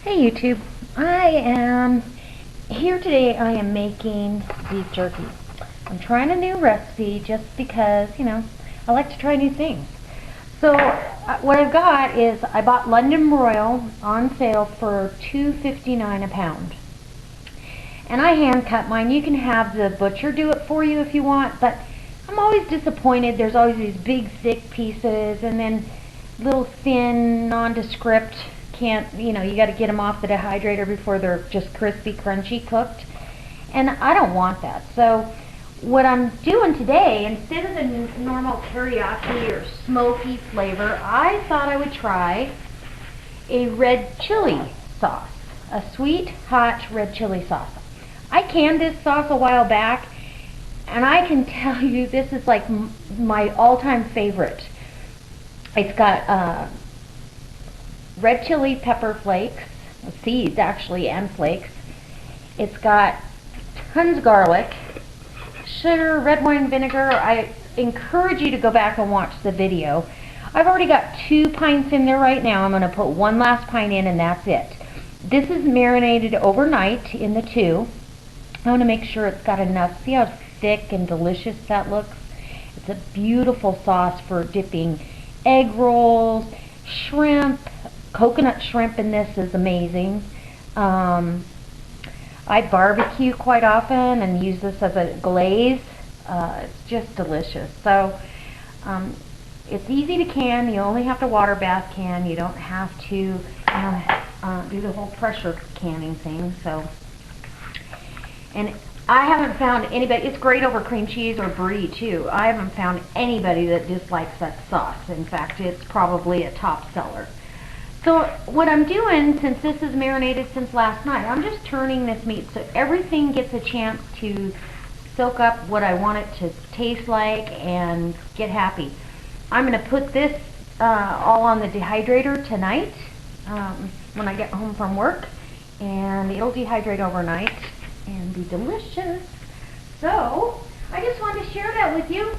Hey YouTube, I am here today. I am making beef jerky. I'm trying a new recipe just because, I like to try new things. So what I've got is I bought London broil on sale for $2.59 a pound. And I hand cut mine. You can have the butcher do it for you if you want, but I'm always disappointed. There's always these big thick pieces and then little thin nondescript. Can't, you got to get them off the dehydrator before they're just crispy, crunchy cooked. And I don't want that. So what I'm doing today, instead of the normal teriyaki or smoky flavor, I thought I would try a red chili sauce. A sweet, hot red chili sauce. I canned this sauce a while back, and I can tell you this is like my all-time favorite. It's got red chili pepper flakes, seeds actually, and flakes. It's got tons of garlic, sugar, red wine vinegar. I encourage you to go back and watch the video. I've already got 2 pints in there right now. I'm going to put 1 last pint in and that's it. This is marinated overnight in the 2. I want to make sure it's got enough. See how thick and delicious that looks? It's a beautiful sauce for dipping egg rolls, shrimp. Coconut shrimp in this is amazing. I barbecue quite often and use this as a glaze. It's just delicious. So it's easy to can. You only have to water bath can. You don't have to do the whole pressure canning thing. So, and I haven't found anybody. It's great over cream cheese or brie too. I haven't found anybody that dislikes that sauce. In fact, it's probably a top seller. So what I'm doing, since this is marinated since last night, I'm just turning this meat so everything gets a chance to soak up what I want it to taste like and get happy. I'm going to put this all on the dehydrator tonight when I get home from work, and it'll dehydrate overnight and be delicious. So I just wanted to share that with you.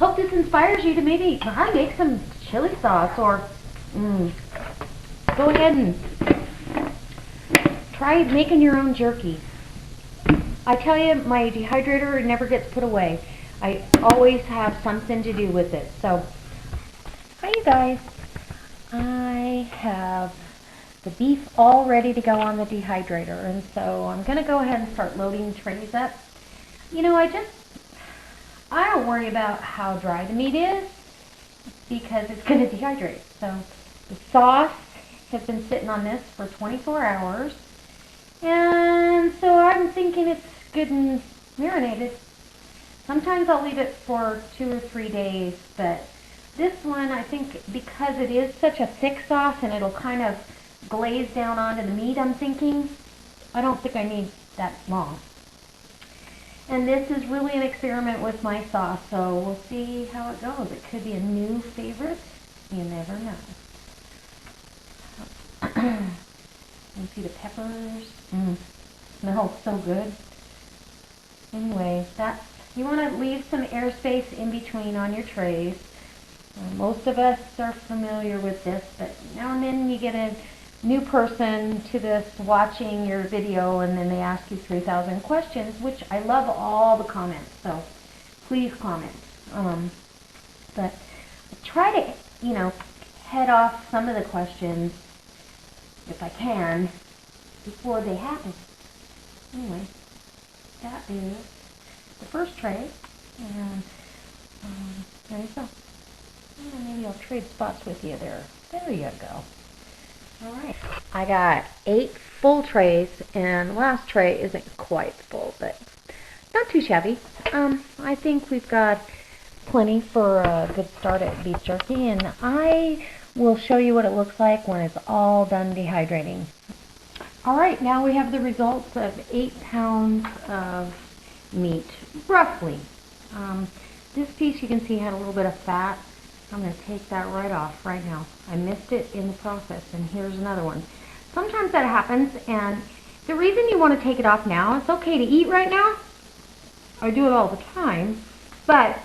Hope this inspires you to maybe try to make some chili sauce, or go ahead and try making your own jerky. I tell you, my dehydrator never gets put away. I always have something to do with it. So, hi you guys. I have the beef all ready to go on the dehydrator, and so I'm going to go ahead and start loading trays up. I don't worry about how dry the meat is because it's going to dehydrate. So the sauce has been sitting on this for 24 hours, and so I'm thinking it's good and marinated. Sometimes I'll leave it for 2 or 3 days, but this one, I think, because it is such a thick sauce and it'll kind of glaze down onto the meat, I'm thinking, I don't think I need that long. And this is really an experiment with my sauce, so we'll see how it goes. It could be a new favorite. You never know. You see the peppers? Smells so good. Anyway, you want to leave some airspace in between on your trays. Most of us are familiar with this, but now and then you get a new person to this watching your video, and then they ask you 3,000 questions, which I love all the comments, so please comment. But try to, head off some of the questions if I can before they happen. Anyway, that is the first tray, and there you go. Maybe I'll trade spots with you there. There you go. All right. I got 8 full trays, and the last tray isn't quite full, but not too shabby. I think we've got plenty for a good start at beef jerky, and I will show you what it looks like when it's all done dehydrating. All right, now we have the results of 8 pounds of meat, roughly. This piece you can see had a little bit of fat. I'm going to take that right off right now. I missed it in the process, and here's another one. Sometimes that happens, and the reason you want to take it off now, it's okay to eat right now. I do it all the time, but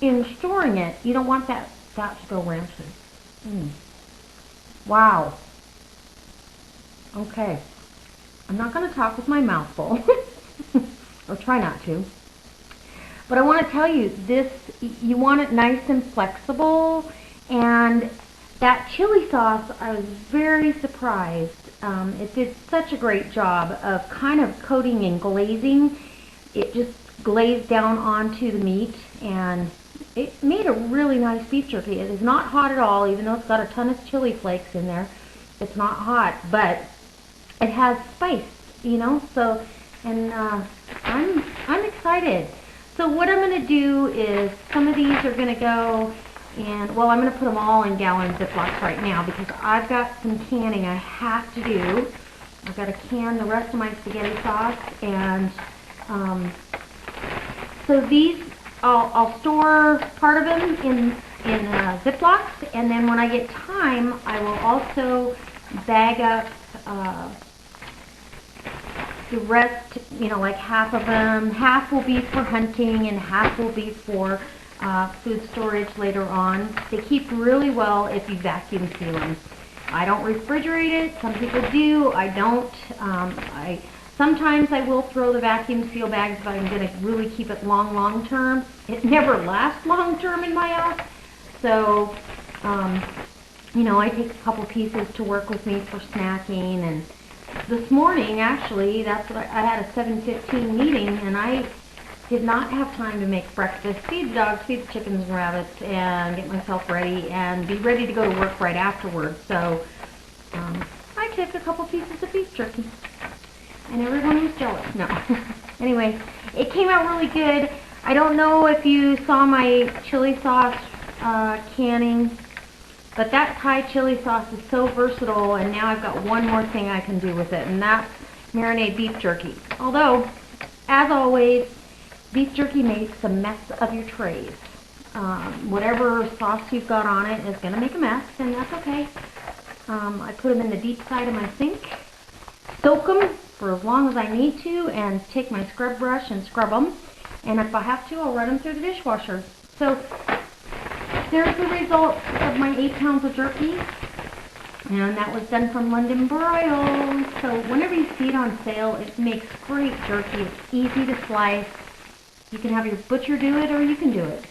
in storing it, you don't want that fat to go rancid. Wow. Okay, I'm not going to talk with my mouth full, or try not to. But I want to tell you, you want it nice and flexible, and that chili sauce, I was very surprised. It did such a great job of kind of coating and glazing. It just glazed down onto the meat, and it made a really nice beef jerky. It is not hot at all, even though it's got a ton of chili flakes in there. It's not hot, but it has spice, you know. So, and I'm excited. So what I'm going to do is, some of these are going to go in, well, I'm going to put them all in gallon Ziplocs right now because I've got some canning I have to do. I've got to can the rest of my spaghetti sauce, and so these, I'll store part of them in Ziplocs, and then when I get time, I will also bag up the rest, you know, like half of them. Half will be for hunting and half will be for food storage later on. They keep really well if you vacuum seal them. I don't refrigerate it. Some people do. I don't. Sometimes I will throw the vacuum seal bags if I'm going to really keep it long term. It never lasts long term in my house. So, you know, I take a couple pieces to work with me for snacking. And this morning, actually, that's what I had a 7:15 meeting, and I did not have time to make breakfast, feed the dogs, feed the chickens and rabbits, and get myself ready and be ready to go to work right afterwards. So I took a couple pieces of beef jerky, and everyone was jealous. No. Anyway, it came out really good. I don't know if you saw my chili sauce canning, but that Thai chili sauce is so versatile, and now I've got one more thing I can do with it, and that's marinate beef jerky. Although, as always, beef jerky makes a mess of your trays. Whatever sauce you've got on it is going to make a mess, and that's okay. I put them in the deep side of my sink, soak them for as long as I need to, and take my scrub brush and scrub them. And if I have to, I'll run them through the dishwasher. So there's the results of my 8 pounds of jerky. And that was done from London Broil. So whenever you see it on sale, it makes great jerky. It's easy to slice. You can have your butcher do it, or you can do it.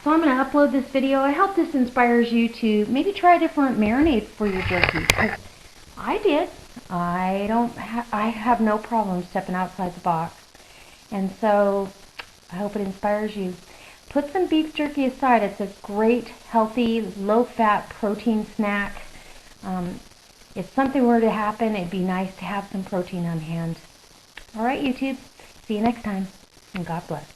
So I'm going to upload this video. I hope this inspires you to maybe try a different marinade for your jerky, because I did. I have no problem stepping outside the box. And so I hope it inspires you. Put some beef jerky aside. It's a great, healthy, low-fat protein snack. If something were to happen, it'd be nice to have some protein on hand. All right, YouTube. See you next time, and God bless.